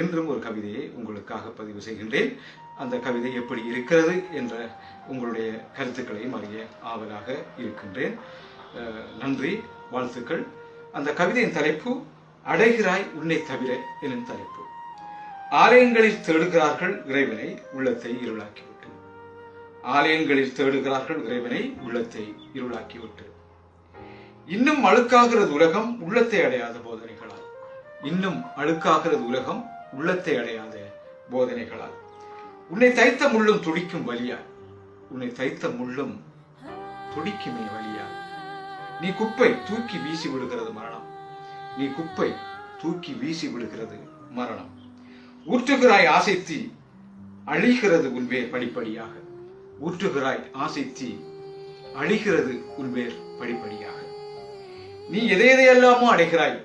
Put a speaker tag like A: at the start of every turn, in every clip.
A: என்றும் ஒரு கவிதையை உங்களுக்காக பதிவு செய்கின்றேன். அந்த கவிதை எப்படி இருக்கிறது என்ற உங்களுடைய கருத்துக்களையும் அறிய ஆவலாக இருக்கின்றேன். நன்றி, வாழ்த்துக்கள். அந்த கவிதையின் தலைப்பு அடைகிறாய் உன்னை தவிர எனும் தலைப்பு. ஆலயங்களில் தேடுகிறார்கள் இறைவனை, உள்ளத்தை இருளாக்கிவிட்டு. ஆலயங்களில் தேடுகிறார்கள் இறைவனை, உள்ளத்தை இருளாக்கிவிட்டு. இன்னும் அழுக்காகிறது உலகம் உள்ளத்தை அடையாத போதனைகளால். இன்னும் அழுக்காகிறது உலகம் உள்ளத்தை அடையாத போதனைகளால். உன்னை தைத்த முள்ளும் துடிக்கும் வலியால். உன்னை தைத்த முள்ளும் துடிக்குமே வலியால். நீ குப்பை தூக்கி வீசி விடுகிறது மரணம். நீ குப்பை தூக்கி வீசி விடுகிறது மரணம். ஊற்றுகிறாய் ஆசை தீ, அழிகிறது உன்வேர் படிப்படியாக. ஊற்றுகிறாய் ஆசை தீ, அழிகிறது உன்வேர் படிப்படியாக. நீ எதையெல்லாமோ அடைகிறாய்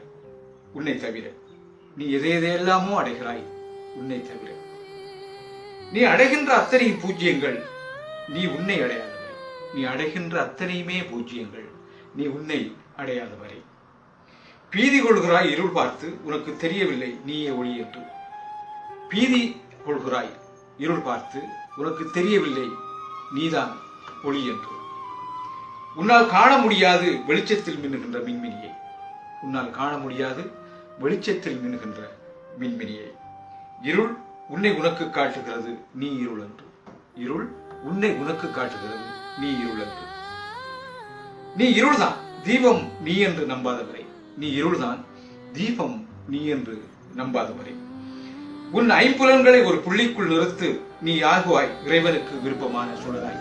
A: உன்னை தவிர. நீ எதையெல்லாமோ அடைகிறாய் உன்னை தவிர. நீ அடைகின்ற அத்தனை பூஜ்யங்கள் நீ உன்னை அடையாதவரை. நீ அடைகின்ற அத்தனையுமே பூஜ்யங்கள் நீ உன்னை அடையாதவரை. பீதி கொள்கிறாய் இருள் பார்த்து, உனக்கு தெரியவில்லை நீயே ஒளி என்று. பீதி கொள்கிறாய் இருள் பார்த்து, உனக்கு தெரியவில்லை நீதான் ஒளி என்று. உன்னால் காண முடியாது வெளிச்சத்தில் மின்னுகின்ற மின்மினியை. உன்னால் காண முடியாது வெளிச்சத்தில் மின்னுகின்ற மின்மினியை. இருள் உன்னை உனக்கு காட்டுகிறது நீ இருள் என்று. இருள் உன்னை உனக்கு காட்டுகிறது நீ இருள் என்று. நீ இருள்தான் தீபம் நீ என்று நம்பாதவரை. நீ இருள்தான் தீபம் நீ என்று நம்பாதவரை. உன் ஐம்புலன்களை ஒரு புள்ளிக்குள் நிறுத்து, நீ ஆகுவாய் இறைவனுக்கு விருப்பமான சுடராய்.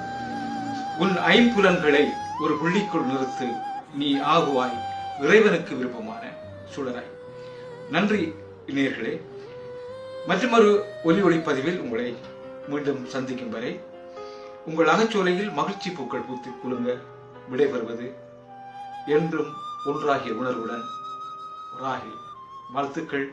A: உன் ஐம்புலன்களை ஒரு புள்ளிக்குள் நிறுத்து, நீ ஆகுவாய் இறைவனுக்கு விருப்பமான சுடராய். நன்றி நேயர்களே. மற்றொரு ஒலி பதிவில் உங்களை மீண்டும் சந்திக்கும் வரை உங்கள் அகச்சோலையில் மகிழ்ச்சி பூக்கள் பூத்து குலுங்க விடைபெறுவது என்றும் ஒன்றாகிய உணர்வுடன் ராகி. வாழ்த்துக்கள்.